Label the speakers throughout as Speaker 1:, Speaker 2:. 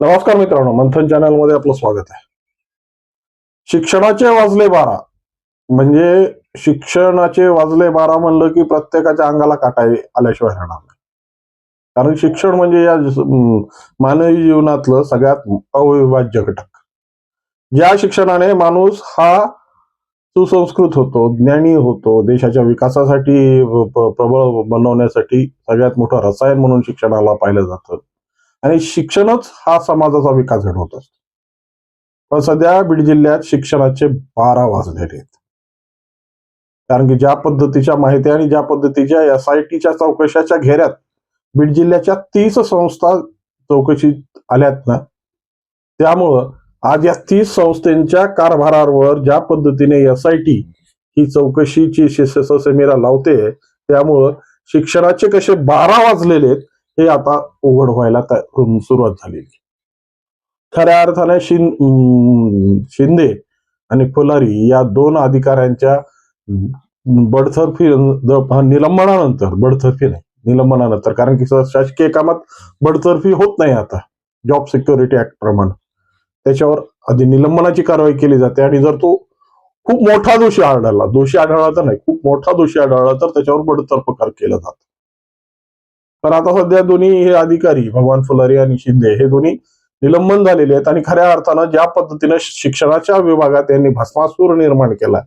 Speaker 1: नमस्कार मित्रांनो, मंथन चॅनल मध्ये आपलं स्वागत आहे. शिक्षणाचे वाजले 12 म्हणजे शिक्षणाचे वाजले 12 म्हणलं की प्रत्येकाच्या अंगाला काटा आल्याशिवाय राहणार नाही. कारण शिक्षण म्हणजे या मानवी जीवनातलं सगळ्यात अविभाज्य घटक. ज्या शिक्षणाने माणूस हा सुसंस्कृत होतो, ज्ञानी होतो, देशाच्या विकासासाठी प्रबळ बनवण्यासाठी सगळ्यात मोठं रसायन म्हणून शिक्षणाला पाहिलं जातं. आणि शिक्षणच हा समाजाचा विकास घडवत असतो. पण सध्या बीड जिल्ह्यात शिक्षणाचे 12 वाजलेले आहेत. कारण की ज्या पद्धतीच्या माहिती आणि ज्या पद्धतीच्या SITच्या चौकशाच्या घेऱ्यात बीड जिल्ह्याच्या 30 संस्था चौकशीत आल्यात ना, त्यामुळं आज या 30 संस्थांच्या कारभारावर ज्या पद्धतीने SIT ही चौकशीची ससेमिरा लावते, त्यामुळं शिक्षणाचे कसे 12 वाजलेले आहेत हे आता उघड व्हायला सुरुवात झालेली. खऱ्या अर्थाने शिंदे आणि फुलारी या दोन अधिकाऱ्यांच्या बडतर्फी निलंबनानंतर कारण की शासकीय कामात बडतर्फी होत नाही आता जॉब सिक्युरिटी ऍक्ट प्रमाणे. त्याच्यावर आधी निलंबनाची कारवाई केली जाते आणि जर तो खूप मोठा दोषी आढळला तर नाही, खूप मोठा दोषी आढळला तर त्याच्यावर बडतर्फ केलं जातं. तर आता सध्या दोन्ही हे अधिकारी भगवान फुलारी आणि शिंदे हे दोन्ही निलंबन झालेले आहेत आणि खऱ्या अर्थानं ज्या पद्धतीने शिक्षणाच्या विभागात यांनी भस्मासूर निर्माण केला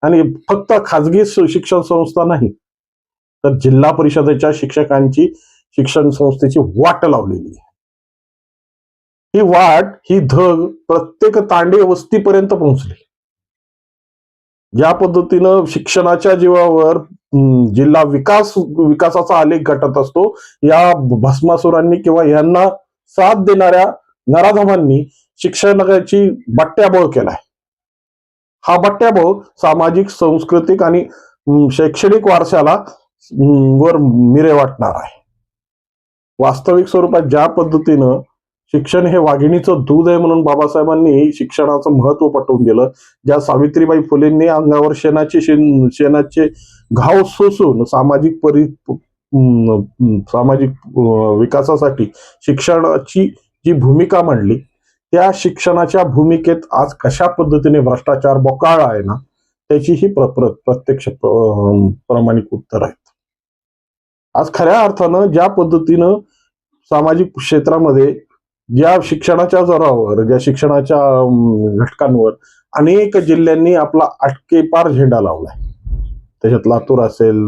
Speaker 1: आणि फक्त खाजगी शिक्षण संस्था नाही तर जिल्हा परिषदेच्या शिक्षकांची शिक्षण संस्थेची वाट लावलेली आहे. ही वाट ही धग प्रत्येक तांडे वस्तीपर्यंत पोहोचली. ज्या पद्धतीनं शिक्षणाच्या जीवावर जिल्हा विकासाचा आलेख घटत असतो, या भस्मासुरांनी किंवा यांना साथ देणाऱ्या नराधमांनी शिक्षणाची बट्ट्याबोळ केलाय. हा बट्ट्याबोळ सामाजिक, सांस्कृतिक आणि शैक्षणिक वारशाला वर मिरे वाटणार आहे. वास्तविक स्वरूपात ज्या पद्धतीनं शिक्षण हे वाघिणीचं दूध आहे म्हणून बाबासाहेबांनी शिक्षणाचं महत्व पटवून दिलं, ज्या सावित्रीबाई फुलेंनी अंगावर शेणाचे घाव सोसून सामाजिक विकासासाठी शिक्षणाची जी भूमिका मांडली, त्या शिक्षणाच्या भूमिकेत आज कशा पद्धतीने भ्रष्टाचार बोकाळला आहे ना, त्याची ही प्रत्यक्ष प्रामाणिक उत्तर आहेत. आज खऱ्या अर्थानं ज्या पद्धतीनं सामाजिक क्षेत्रामध्ये ज्या शिक्षणाच्या जोरावर, ज्या शिक्षणाच्या घटकांवर अनेक जिल्ह्यांनी आपला अटकेपार झेंडा लावलाय. त्याच्यात लातूर असेल,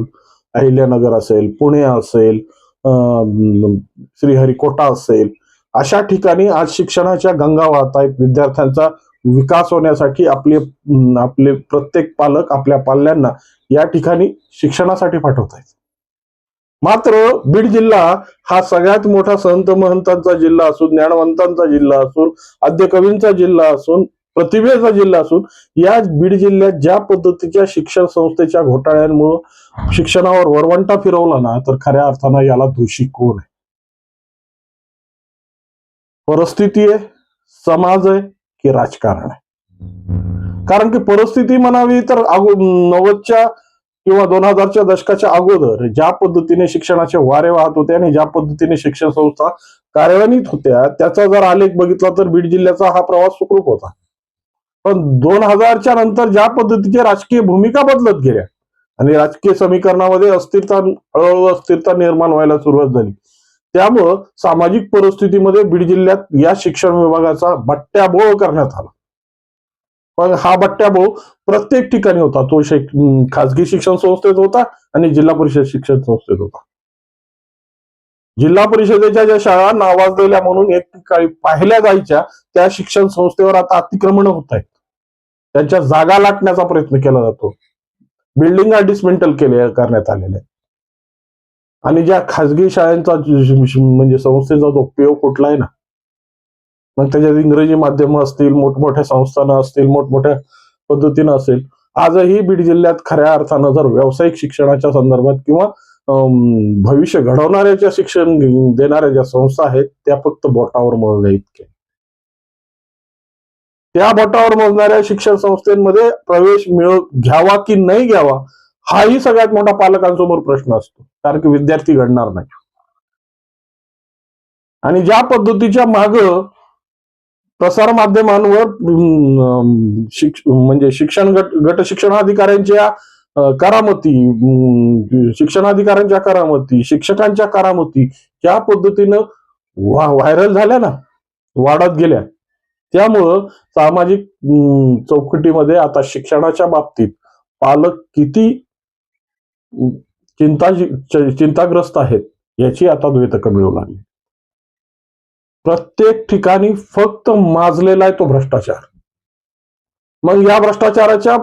Speaker 1: अहिल्यानगर असेल, पुणे असेल, श्रीहरिकोटा असेल, अशा ठिकाणी आज शिक्षणाच्या गंगा वाहत आहेत. विद्यार्थ्यांचा विकास होण्यासाठी आपले प्रत्येक पालक आपल्या पाल्यांना या ठिकाणी शिक्षणासाठी पाठवत आहेत. मात्र बीड जिल्हा हा सगळ्यात मोठा संत महंतांचा जिल्हा असून, ज्ञानवंतांचा जिल्हा असून, आद्यकवींचा जिल्हा असून, प्रतिभेचा जिल्हा असून, या बीड जिल्ह्यात ज्या पद्धतीच्या शिक्षण संस्थेच्या घोटाळ्यांमुळे शिक्षणावर वरवंटा फिरवला ना, तर खऱ्या अर्थानं याला दोषी कोण आहे? परिस्थिती आहे, समाज आहे की राजकारण आहे? कारण की परिस्थिती म्हणावी तर 90च्या किंवा 2000च्या दशकाच्या अगोदर ज्या पद्धतीने शिक्षणाचे वारे वाहत होते आणि ज्या पद्धतीने शिक्षण संस्था कार्यान्वित होत्या, त्याचा जर आलेख बघितला तर बीड जिल्ह्याचा हा प्रवास सुखरूप होता. पण 2000च्या नंतर ज्या पद्धतीच्या राजकीय भूमिका बदलत गेल्या आणि राजकीय समीकरणामध्ये हळूहळू अस्थिरता निर्माण व्हायला सुरुवात झाली, त्यामुळं सामाजिक परिस्थितीमध्ये बीड जिल्ह्यात या शिक्षण विभागाचा बट्ट्याबोळ करण्यात आला. पण हा बट्ट्याबोळ प्रत्येक ठिकाणी होता. तो खाजगी शिक्षण संस्थेत होता आणि जिल्हा परिषद शिक्षण संस्थेत होता. जिल्हा परिषदेच्या ज्या शाळा नावाजलेल्या म्हणून एक ठिकाणी पाहिल्या जायच्या, त्या शिक्षण संस्थेवर आता अतिक्रमण होत आहेत. त्यांच्या जागा लाटण्याचा प्रयत्न केला जातो. बिल्डिंग डिसमेंटल करण्यात आलेल्या. आणि ज्या खाजगी शाळांचा म्हणजे संस्थेचा जो उपयोग कुठला आहे ना, मग त्याच्यात इंग्रजी माध्यम असतील, मोठमोठ्या संस्थानं असतील, मोठमोठ्या पद्धतीनं असेल, आजही बीड जिल्ह्यात खऱ्या अर्थानं जर व्यावसायिक शिक्षणाच्या संदर्भात किंवा भविष्य घडवणाऱ्याच्या शिक्षण देणाऱ्या ज्या संस्था आहेत, त्या फक्त बोटावर मोजण्या इतके. त्या बोटावर मोजणाऱ्या शिक्षण संस्थेमध्ये प्रवेश घ्यावा की नाही घ्यावा, हाही सगळ्यात मोठा पालकांसमोर प्रश्न असतो. कारण की विद्यार्थी घडणार नाही. आणि ज्या पद्धतीच्या माग प्रसार माध्यमांवर म्हणजे गट शिक्षणाधिकाऱ्यांच्या करामती, शिक्षणाधिकाऱ्यांच्या करामती, शिक्षकांच्या करामती ज्या पद्धतीनं व्हायरल झाल्या ना, वाढत गेल्या, त्यामुळं सामाजिक चौकटीमध्ये आता शिक्षणाच्या बाबतीत पालक किती चिंताग्रस्त आहेत याची आता द्वेतक मिळू लागली. प्रत्येक ठिकाणी फक्त माजलेला आहे तो भ्रष्टाचार. मग या भ्रष्टाचाराच्या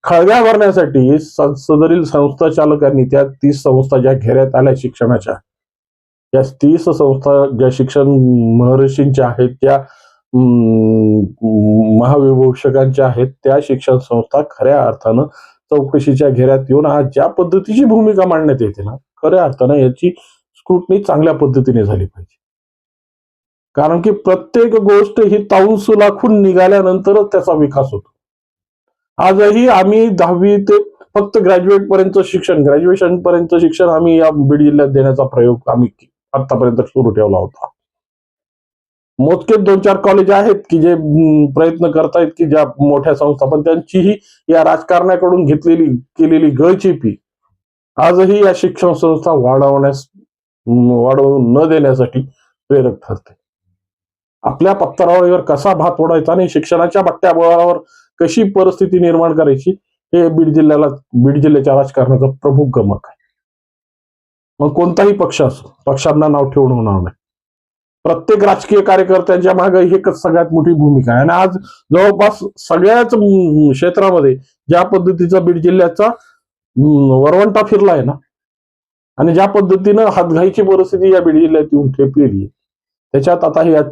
Speaker 1: खळग्या भरण्यासाठी सदरील संस्था चालकांनी ती संस्था ज्या घेऱ्यात आल्या शिक्षणाच्या, या 30 संस्था ज्या शिक्षण महर्षींच्या आहेत, त्या महाविभूषकांच्या आहेत, त्या शिक्षण संस्था खऱ्या अर्थानं चौकशीच्या घेऱ्यात येऊन आज ज्या पद्धतीची भूमिका मांडण्यात येते ना, खऱ्या अर्थानं याची स्क्रुटनी चांगल्या पद्धतीने झाली पाहिजे. कारण की प्रत्येक गोष्ट ही ताऊन सुलाखून निघाल्यानंतरच त्याचा विकास होतो. आजही आम्ही 10वी ते फक्त ग्रॅज्युएशन पर्यंत शिक्षण आम्ही या बीड जिल्ह्यात देण्याचा प्रयोग आम्ही आतापर्यंत सुरू ठेवला होता. मोजके 2-4 कॉलेज आहेत की जे प्रयत्न करतायत की ज्या मोठ्या संस्था, पण त्यांचीही या राजकारणाकडून केलेली गळचेपी आजही या शिक्षण संस्था वाढवून न देण्यासाठी प्रेरक ठरते. आपल्या पत्तरावर कसा भात ओढायचा आणि शिक्षणाच्या बट्ट्याबोळावर कशी परिस्थिती निर्माण करायची, हे बीड जिल्ह्याच्या राजकारणाचं प्रमुख गमक आहे. मग कोणताही पक्ष असो, पक्षांना नाव ठेवून होणार नाही. प्रत्येक राजकीय कार्यकर्त्यांच्या मागे एकच सगळ्यात मोठी भूमिका आहे. आणि आज जवळपास सगळ्याच क्षेत्रामध्ये ज्या पद्धतीचा बीड जिल्ह्याचा वरवंटा फिरलाय ना, आणि ज्या पद्धतीनं हातघाईची परिस्थिती या बीड जिल्ह्यात येऊन ठेपलेली आहे, त्याच्यात आता या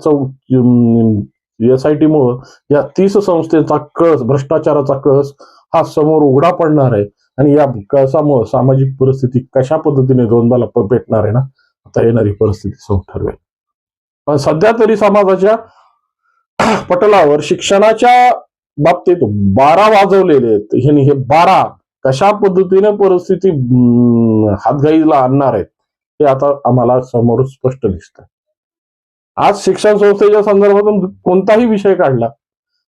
Speaker 1: SIT मुळे या 30 संस्थेचा कळस, भ्रष्टाचाराचा कळस हा समोर उघडा पडणार आहे. आणि या कळसामुळे सामाजिक परिस्थिती कशा पद्धतीने द्वंद्वाला पेटणार आहे ना, आता येणारी परिस्थिती समोर ठरवेल. पण सध्या तरी समाजाच्या पटलावर शिक्षणाच्या बाबतीत 12 वाजवलेले आहेत. हे 12 कशा पद्धतीने परिस्थिती हातघाईला आणणार आहेत हे आता आम्हाला समोर स्पष्ट दिसतं. आज शिक्षण संस्थेच्या संदर्भातून कोणताही विषय काढला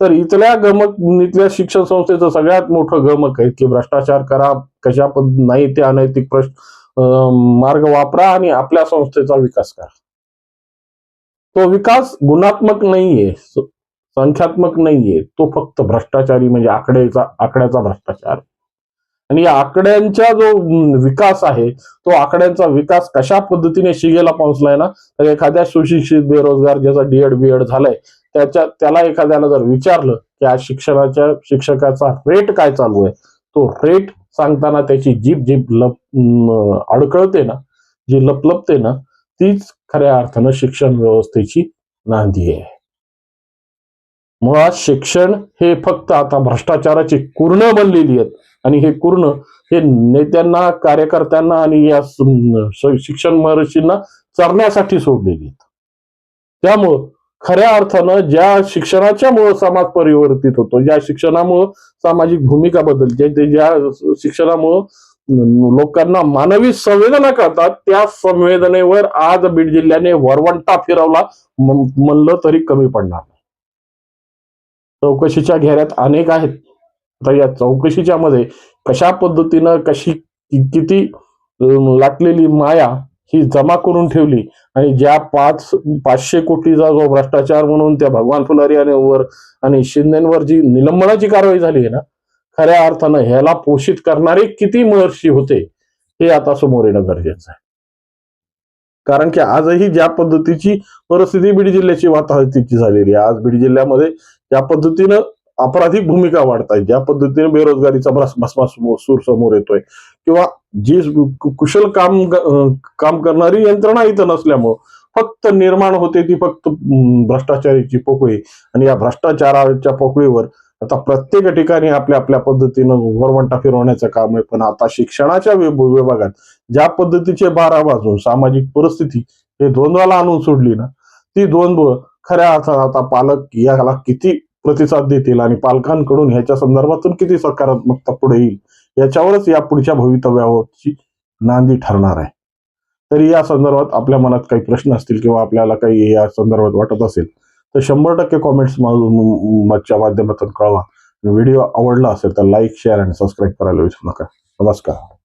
Speaker 1: तर इथल्या शिक्षण संस्थेचं सगळ्यात मोठं गमक आहे की भ्रष्टाचार करा, कशा नाही ते अनैतिक मार्ग वापरा आणि आपल्या संस्थेचा विकास करा. तो विकास गुणात्मक नाहीये, संख्यात्मक नाहीये, तो फक्त भ्रष्टाचारी म्हणजे आकड्याचा भ्रष्टाचार. आणि या आकड्यांचा जो विकास आहे, तो आकड्यांचा विकास कशा पद्धतीने शिगेला पोहोचलाय ना, तर एखाद्या सुशिक्षित बेरोजगार ज्याचा DED झालाय त्याला एखाद्याला जर विचारलं की आज शिक्षकाचा रेट काय चालू आहे, तो रेट सांगताना त्याची जीभ अडकळते ना, जी लपलपते ना, तीच खऱ्या अर्थानं शिक्षण व्यवस्थेची नांदी आहे. मुळात शिक्षण हे फक्त आता भ्रष्टाचाराची कुरणं बनलेली आहेत. आणि हे कुर्ण हे नेत्यांना, कार्यकर्त्यांना आणि या शिक्षण महर्षींना चरण्यासाठी सोडलेली आहेत. त्यामुळं खऱ्या अर्थानं ज्या शिक्षणाच्यामुळं समाज परिवर्तित होतो, ज्या शिक्षणामुळं सामाजिक भूमिका बदलते, ज्या शिक्षणामुळं लोकांना मानवी संवेदना कळतात, त्या संवेदनेवर आज बीड जिल्ह्याने वरवंटा फिरवला म्हणलं तरी कमी पडणार नाही. चौकशीच्या घेऱ्यात अनेक आहेत. तर या चौकशीच्या मध्ये कशा पद्धतीनं किती लाटलेली माया ही जमा करून ठेवली आणि ज्या 500 कोटीचा जो भ्रष्टाचार म्हणून त्या भगवान फुलारी आणि शिंदेवर जी निलंबनाची कारवाई झाली आहे ना, खऱ्या अर्थानं ह्याला पोषित करणारे किती महर्षी होते हे आता समोर येणं गरजेचं आहे. कारण की आजही ज्या पद्धतीची परिस्थिती बीड जिल्ह्याची वाताहतीची झालेली आहे, आज बीड जिल्ह्यामध्ये ज्या पद्धतीनं अपराधिक भूमिका वाढतायत, ज्या पद्धतीने बेरोजगारीचा भस्मासूर समोर येतोय, किंवा जी कुशल काम करणारी यंत्रणा इथं नसल्यामुळं फक्त निर्माण होते ती फक्त भ्रष्टाचाराची पोकळी. आणि या भ्रष्टाचाराच्या पोकळीवर आता प्रत्येक ठिकाणी आपल्या पद्धतीनं वरवंटा फिरवण्याचं काम आहे. पण आता शिक्षणाच्या विभागात ज्या पद्धतीचे 12 वाजून सामाजिक परिस्थिती हे द्वंद्वाला आणून सोडली ना, ती द्वंद्व खऱ्या अर्थात आता पालक याला किती प्रतिसाद देतील आणि पालकांकडून ह्याच्या संदर्भातून किती सकारात्मकता पुढे येईल याच्यावरच या पुढच्या भवितव्याची नांदी ठरणार आहे. तरी या संदर्भात आपल्या मनात काही प्रश्न असतील किंवा आपल्याला काही या संदर्भात वाटत असेल तर 100% कॉमेंट्स च्या माध्यमातून कळवा. व्हिडिओ आवडला असेल तर लाईक, शेअर आणि सबस्क्राईब करायला विसरू नका. नमस्कार.